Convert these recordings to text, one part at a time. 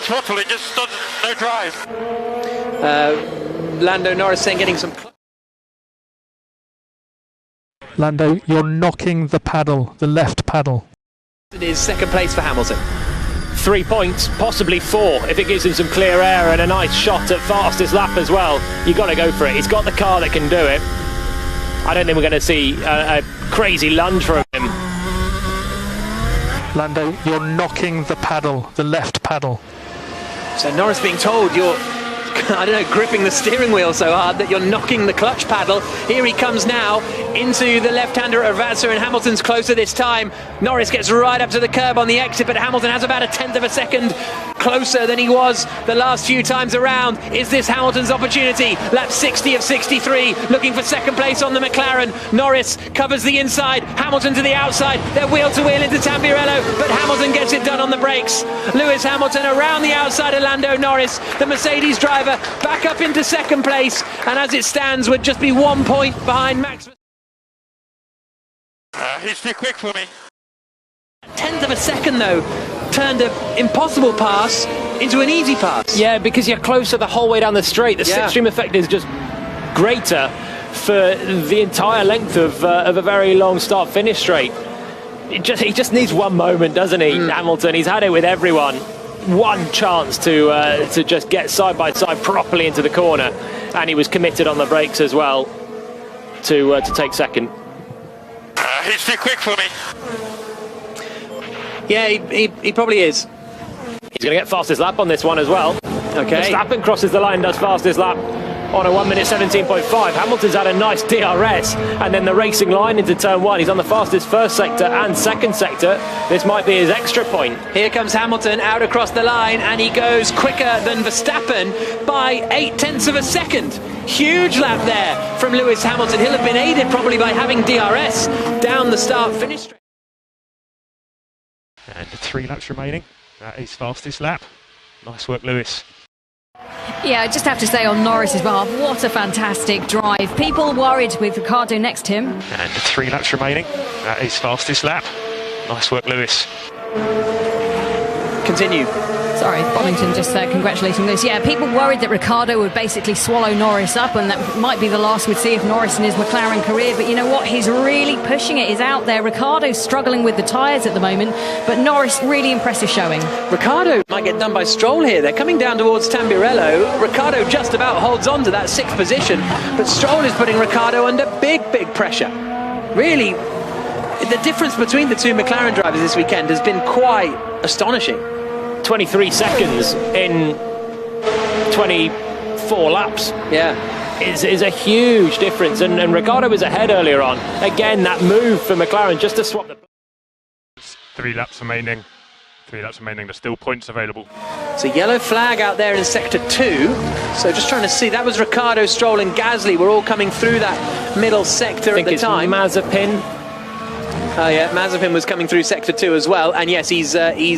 totally, just no drive. Lando Norris saying getting some... Lando, you're knocking the paddle, the left paddle. It is second place for Hamilton. 3 points, possibly 4, if it gives him some clear air and a nice shot at fastest lap as well. You've got to go for it. He's got the car that can do it. I don't think we're going to see a crazy lunge from him. Lando, you're knocking the paddle, the left paddle. So Norris being told you're, I don't know, gripping the steering wheel so hard that you're knocking the clutch paddle. Here he comes now into the left-hander at Ravazza, and Hamilton's closer this time. Norris gets right up to the curb on the exit, but Hamilton has about a tenth of a second closer than he was the last few times around. Is this Hamilton's opportunity? Lap 60 of 63, looking for second place on the McLaren. Norris covers the inside, Hamilton to the outside. They're wheel to wheel into Tamburello, but Hamilton gets it done on the brakes. Lewis Hamilton around the outside of Lando Norris, the Mercedes driver, back up into second place, and as it stands would just be 1 point behind Max. He's too quick for me. Tenth of a second though, turned an impossible pass into an easy pass. Yeah, because you're closer the whole way down the straight. The slipstream effect is just greater for the entire length of a very long start-finish straight. He just needs one moment, doesn't he, Hamilton? He's had it with everyone. One chance to just get side by side properly into the corner, and he was committed on the brakes as well to take second. He's too quick for me. Yeah, he probably is. He's going to get fastest lap on this one as well. Okay. Verstappen crosses the line, does fastest lap on a 1 minute 17.5. Hamilton's had a nice DRS, and then the racing line into turn 1. He's on the fastest first sector and second sector. This might be his extra point. Here comes Hamilton out across the line, and he goes quicker than Verstappen by 8 tenths of a second. Huge lap there from Lewis Hamilton. He'll have been aided probably by having DRS down the start-finish straight. And 3 laps remaining. That is fastest lap. Nice work, Lewis. Yeah, I just have to say on Norris's behalf, what a fantastic drive. People worried with Ricciardo next to him. And 3 laps remaining. That is fastest lap. Nice work, Lewis. Continue. Sorry, Bonington just congratulating Lewis. Yeah, people worried that Ricciardo would basically swallow Norris up, and that might be the last we'd see of Norris in his McLaren career. But you know what? He's really pushing it. He's out there. Ricciardo's struggling with the tyres at the moment, but Norris, really impressive showing. Ricciardo might get done by Stroll here. They're coming down towards Tamburello. Ricciardo just about holds on to that 6th position, but Stroll is putting Ricciardo under big pressure. Really, the difference between the two McLaren drivers this weekend has been quite astonishing. 23 seconds in 24 laps. Yeah. Is a huge difference, and Ricciardo was ahead earlier on. Again, that move for McLaren just to swap the... 3 laps remaining. 3 laps remaining. There's still points available. It's a yellow flag out there in sector 2. So just trying to see, that was Ricciardo, Stroll and Gasly were all coming through that middle sector at the time. Mazepin. Oh yeah, Mazepin was coming through sector 2 as well, and yes, he's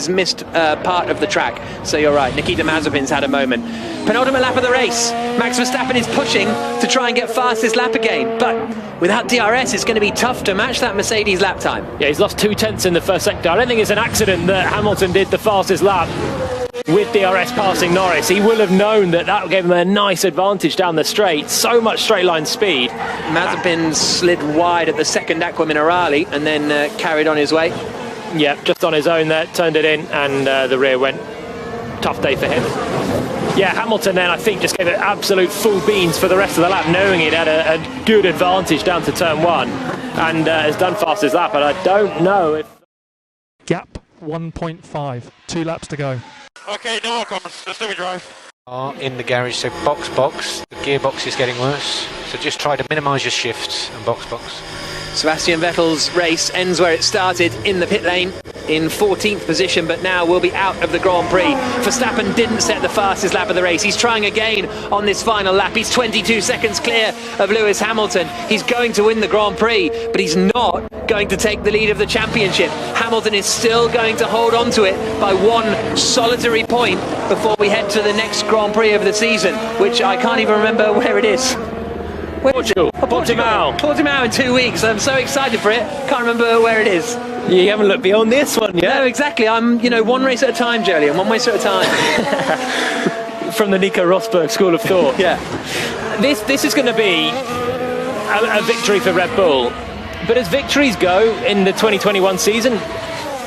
missed part of the track. So you're right, Nikita Mazepin's had a moment. Penultimate lap of the race. Max Verstappen is pushing to try and get fastest lap again, but without DRS, it's going to be tough to match that Mercedes lap time. Yeah, he's lost 2 tenths in the first sector. I don't think it's an accident that Hamilton did the fastest lap with DRS passing Norris. He will have known that gave him a nice advantage down the straight. So much straight line speed. Mazepin slid wide at the second Aqua Minerale and then carried on his way. Yeah, just on his own there, turned it in, and the rear went. Tough day for him. Yeah, Hamilton then, I think, just gave it absolute full beans for the rest of the lap, knowing he'd had a good advantage down to turn 1, and has done fastest lap, but I don't know if... Gap 1.5, 2 laps to go. Okay, no more comments. Let's do a drive. In the garage, so box. The gearbox is getting worse, so just try to minimise your shifts and box. Sebastian Vettel's race ends where it started, in the pit lane in 14th position, but now will be out of the Grand Prix. Verstappen didn't set the fastest lap of the race. He's trying again on this final lap. He's 22 seconds clear of Lewis Hamilton. He's going to win the Grand Prix, but he's not going to take the lead of the championship. Hamilton is still going to hold on to it by 1 solitary point before we head to the next Grand Prix of the season, which I can't even remember where it is. Portugal. Portimao in 2 weeks. I'm so excited for it. Can't remember where it is. You haven't looked beyond this one yet. No, exactly. I'm, one race at a time, Jolly, and one race at a time. From the Nico Rosberg school of thought. Yeah. This is going to be a victory for Red Bull. But as victories go in the 2021 season,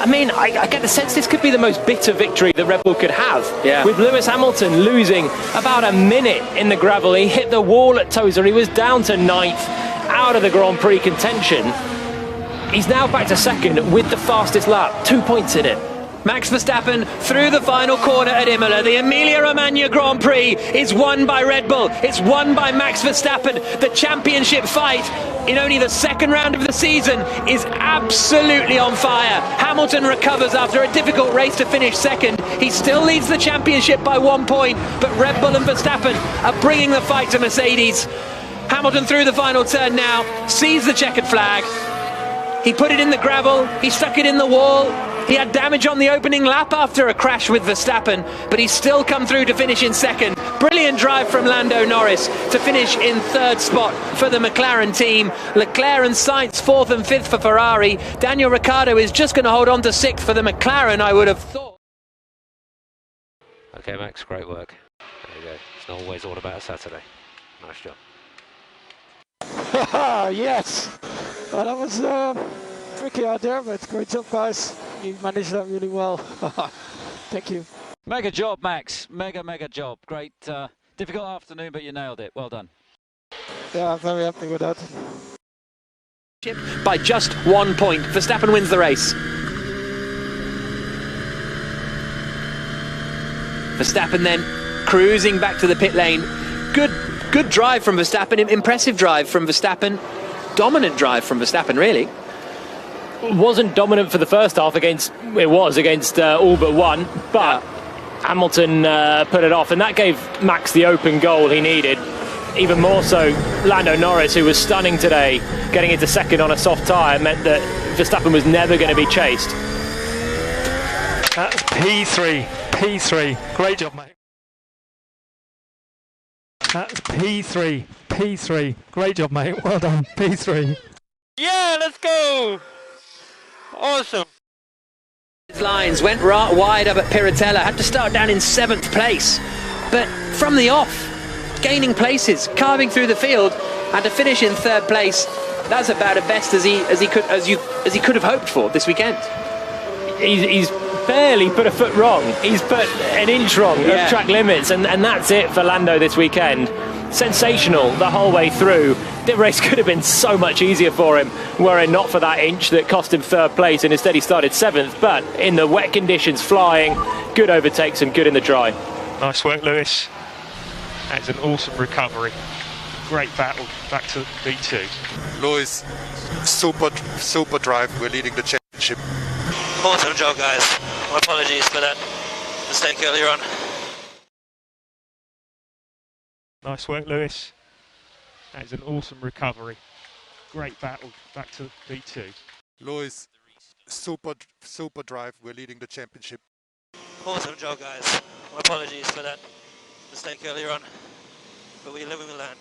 I mean, I get the sense this could be the most bitter victory that Red Bull could have. Yeah. With Lewis Hamilton losing about a minute in the gravel. He hit the wall at Tosa. He was down to 9th, out of the Grand Prix contention. He's now back to 2nd with the fastest lap, 2 points in it. Max Verstappen through the final corner at Imola. The Emilia Romagna Grand Prix is won by Red Bull. It's won by Max Verstappen. The championship fight in only the 2nd round of the season is absolutely on fire. Hamilton recovers after a difficult race to finish 2nd. He still leads the championship by 1 point, but Red Bull and Verstappen are bringing the fight to Mercedes. Hamilton through the final turn now, sees the checkered flag. He put it in the gravel, he stuck it in the wall. He had damage on the opening lap after a crash with Verstappen, but he's still come through to finish in 2nd. Brilliant drive from Lando Norris to finish in 3rd spot for the McLaren team. Leclerc and Sainz 4th and 5th for Ferrari. Daniel Ricciardo is just going to hold on to 6th for the McLaren, I would have thought. Okay, Max, great work. There you go. It's not always all about a Saturday. Nice job. Yes, well, that was tricky out there, but great job, guys. You managed that really well. Thank you. Mega job, Max. Mega job. Great, difficult afternoon, but you nailed it. Well done. Yeah, I'm very happy with that. By just 1 point, Verstappen wins the race. Verstappen then cruising back to the pit lane. Good drive from Verstappen, impressive drive from Verstappen. Dominant drive from Verstappen, really. Wasn't dominant for the first half against all but one, but Hamilton put it off, and that gave Max the open goal he needed. Even more so, Lando Norris, who was stunning today, getting into 2nd on a soft tyre, meant that Verstappen was never going to be chased. That's P3. Great job, mate. That's P3. Great job, mate. Well done, P3. Yeah, let's go! Awesome. His lines went wide up at Piratella, had to start down in 7th place, but from the off, gaining places, carving through the field, and to finish in 3rd place. That's about as best as he could have hoped for this weekend. He's barely put a foot wrong. He's put an inch wrong of track limits, and that's it for Lando this weekend. Sensational the whole way through. The race could have been so much easier for him were it not for that inch that cost him 3rd place, and instead he started 7th. But in the wet conditions, flying, good overtakes and good in the dry. Nice work, Lewis. That's an awesome recovery. Great battle back to B2. Lewis, super drive. We're leading the championship. Awesome job, guys. My apologies for that mistake earlier on. Nice work, Lewis. That's an awesome recovery. Great battle back to B2. Lewis, super drive. We're leading the championship. Awesome job, guys. My apologies for that mistake earlier on. But we live and we learn.